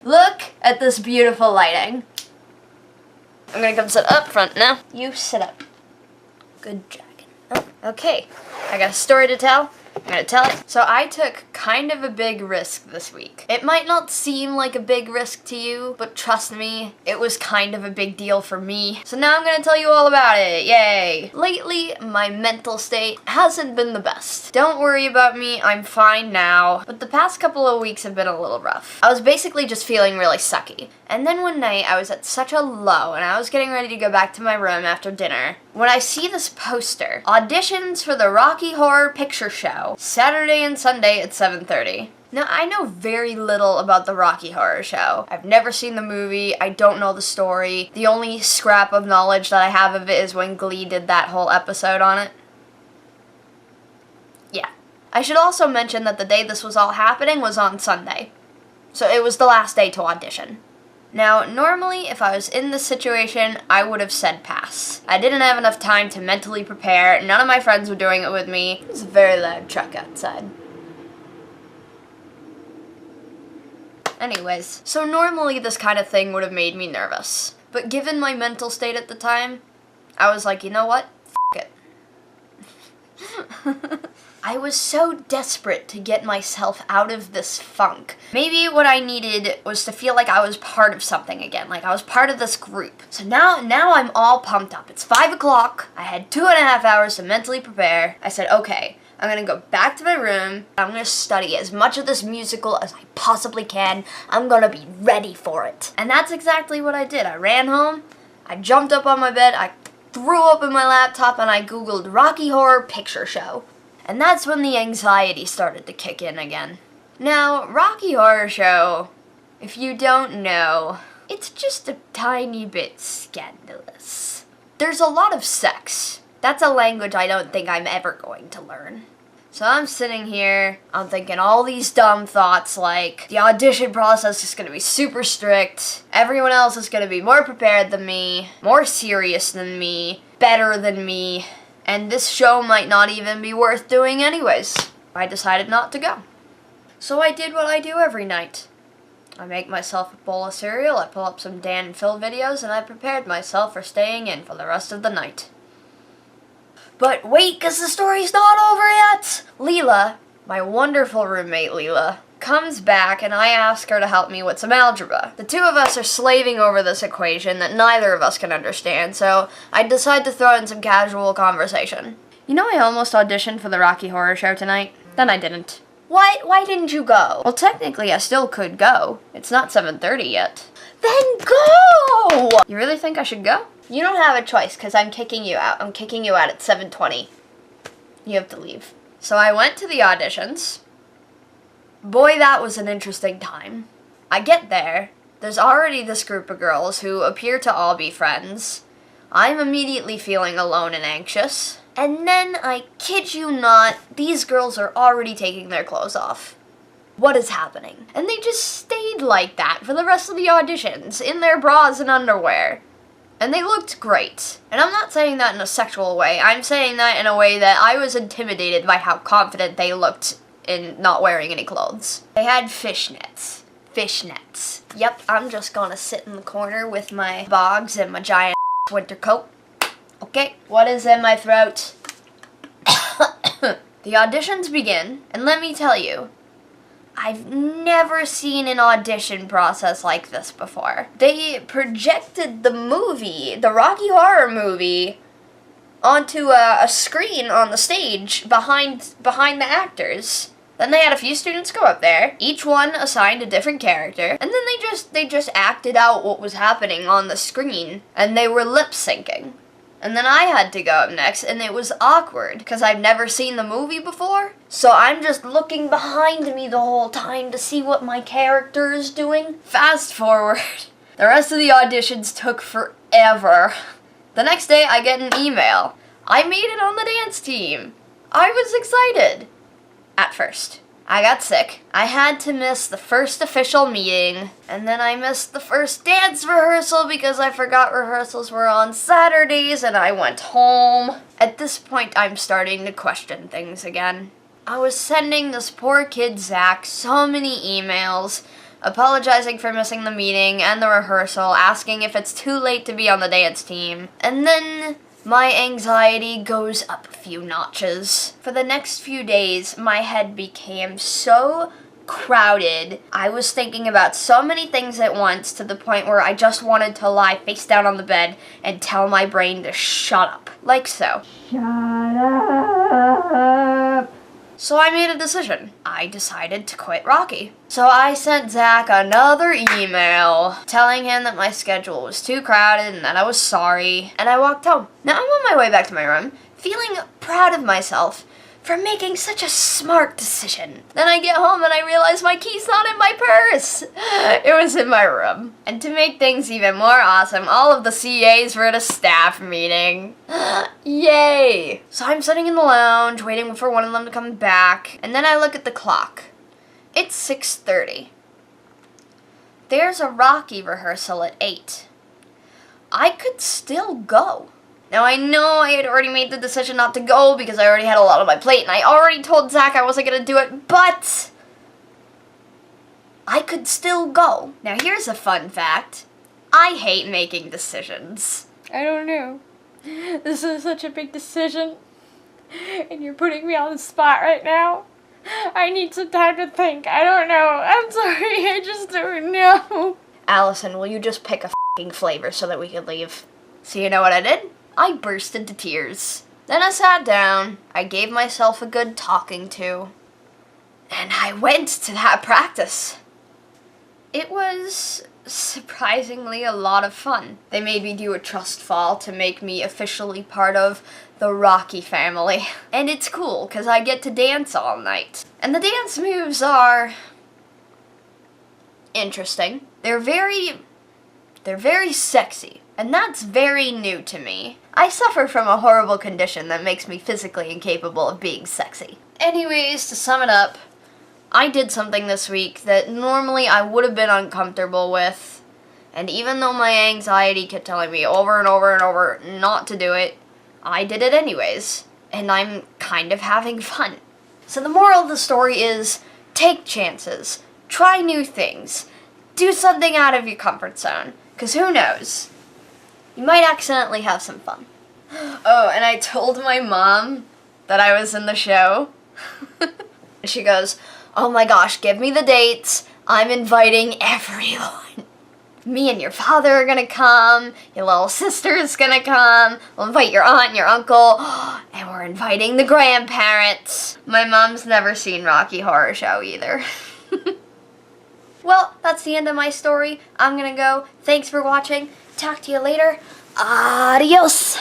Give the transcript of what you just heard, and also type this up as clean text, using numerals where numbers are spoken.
Look at this beautiful lighting. I'm gonna come sit up front now. You sit up. Good dragon. Oh, okay. I got a story to tell. I'm gonna tell it. So I took kind of a big risk this week. It might not seem like a big risk to you, but trust me, it was kind of a big deal for me. So now I'm gonna tell you all about it. Yay! Lately, my mental state hasn't been the best. Don't worry about me, I'm fine now. But the past couple of weeks have been a little rough. I was basically just feeling really sucky. And then one night, I was at such a low, and I was getting ready to go back to my room after dinner, when I see this poster, auditions for the Rocky Horror Picture Show, Saturday and Sunday at 7:30. Now, I know very little about the Rocky Horror Show. I've never seen the movie, I don't know the story. The only scrap of knowledge that I have of it is when Glee did that whole episode on it. Yeah. I should also mention that the day this was all happening was on Sunday. So it was the last day to audition. Now, normally, if I was in this situation, I would have said pass. I didn't have enough time to mentally prepare, none of my friends were doing it with me. There's a very loud truck outside. Anyways, so normally this kind of thing would have made me nervous. But given my mental state at the time, I was like, you know what? F*** it. I was so desperate to get myself out of this funk. Maybe what I needed was to feel like I was part of something again, like I was part of this group. So now I'm all pumped up. It's 5 o'clock. I had 2.5 hours to mentally prepare. I said, okay, I'm gonna go back to my room. I'm gonna study as much of this musical as I possibly can. I'm gonna be ready for it. And that's exactly what I did. I ran home, I jumped up on my bed, I threw open my laptop, and I Googled Rocky Horror Picture Show. And that's when the anxiety started to kick in again. Now, Rocky Horror Show, if you don't know, it's just a tiny bit scandalous. There's a lot of sex. That's a language I don't think I'm ever going to learn. So I'm sitting here, I'm thinking all these dumb thoughts like, the audition process is gonna be super strict, everyone else is gonna be more prepared than me, more serious than me, better than me, and this show might not even be worth doing anyways. I decided not to go. So I did what I do every night. I make myself a bowl of cereal, I pull up some Dan and Phil videos, and I prepared myself for staying in for the rest of the night. But wait, because the story's not over yet! Leela, my wonderful roommate Leela, comes back and I ask her to help me with some algebra. The two of us are slaving over this equation that neither of us can understand, so I decide to throw in some casual conversation. You know, I almost auditioned for the Rocky Horror Show tonight. Then I didn't. Why didn't you go? Well, technically I still could go. It's not 7:30 yet. Then go! You really think I should go? You don't have a choice, because I'm kicking you out. I'm kicking you out at 7:20. You have to leave. So I went to the auditions. Boy, that was an interesting time. I get there. There's already this group of girls who appear to all be friends. I'm immediately feeling alone and anxious. And then, I kid you not, these girls are already taking their clothes off. What is happening? And they just stayed like that for the rest of the auditions, in their bras and underwear. And they looked great. And I'm not saying that in a sexual way, I'm saying that in a way that I was intimidated by how confident they looked in not wearing any clothes. They had fishnets. Fishnets. Yep, I'm just gonna sit in the corner with my bogs and my giant winter coat. Okay, what is in my throat? The auditions begin, and let me tell you, I've never seen an audition process like this before. They projected the movie, the Rocky Horror movie, onto a screen on the stage behind the actors. Then they had a few students go up there, each one assigned a different character, and then they just acted out what was happening on the screen, and they were lip syncing. And then I had to go up next, and it was awkward, because I've never seen the movie before, so I'm just looking behind me the whole time to see what my character is doing. Fast forward, the rest of the auditions took forever. The next day, I get an email. I made it on the dance team. I was excited. At first. I got sick. I had to miss the first official meeting, and then I missed the first dance rehearsal because I forgot rehearsals were on Saturdays and I went home. At this point, I'm starting to question things again. I was sending this poor kid Zach so many emails apologizing for missing the meeting and the rehearsal, asking if it's too late to be on the dance team. And then my anxiety goes up a few notches. For the next few days, my head became so crowded. I was thinking about so many things at once to the point where I just wanted to lie face down on the bed and tell my brain to shut up. Like so. Shut up. So I made a decision. I decided to quit Rocky. So I sent Zach another email telling him that my schedule was too crowded and that I was sorry, and I walked home. Now I'm on my way back to my room, feeling proud of myself for making such a smart decision. Then I get home and I realize my key's not in my purse. It was in my room. And to make things even more awesome, all of the CAs were at a staff meeting. Yay! So I'm sitting in the lounge waiting for one of them to come back, and then I look at the clock. It's 6:30. There's a Rocky rehearsal at 8. I could still go. Now, I know I had already made the decision not to go because I already had a lot on my plate, and I already told Zach I wasn't going to do it, but I could still go. Now, here's a fun fact. I hate making decisions. I don't know. This is such a big decision, and you're putting me on the spot right now. I need some time to think. I don't know. I'm sorry, I just don't know. Allison, will you just pick a f***ing flavor so that we can leave? So you know what I did? I burst into tears. Then I sat down, I gave myself a good talking to, and I went to that practice. It was surprisingly a lot of fun. They made me do a trust fall to make me officially part of the Rocky family. And it's cool, because I get to dance all night. And the dance moves are interesting. They're very sexy. And that's very new to me. I suffer from a horrible condition that makes me physically incapable of being sexy. Anyways, to sum it up, I did something this week that normally I would have been uncomfortable with, and even though my anxiety kept telling me over and over and over not to do it, I did it anyways, and I'm kind of having fun. So the moral of the story is, take chances, try new things, do something out of your comfort zone, because who knows? You might accidentally have some fun. Oh, and I told my mom that I was in the show. She goes, "Oh my gosh, give me the dates. I'm inviting everyone. Me and your father are gonna come. Your little sister is gonna come. We'll invite your aunt and your uncle. And we're inviting the grandparents." My mom's never seen Rocky Horror Show either. Well, that's the end of my story. I'm gonna go. Thanks for watching. Talk to you later. Adios.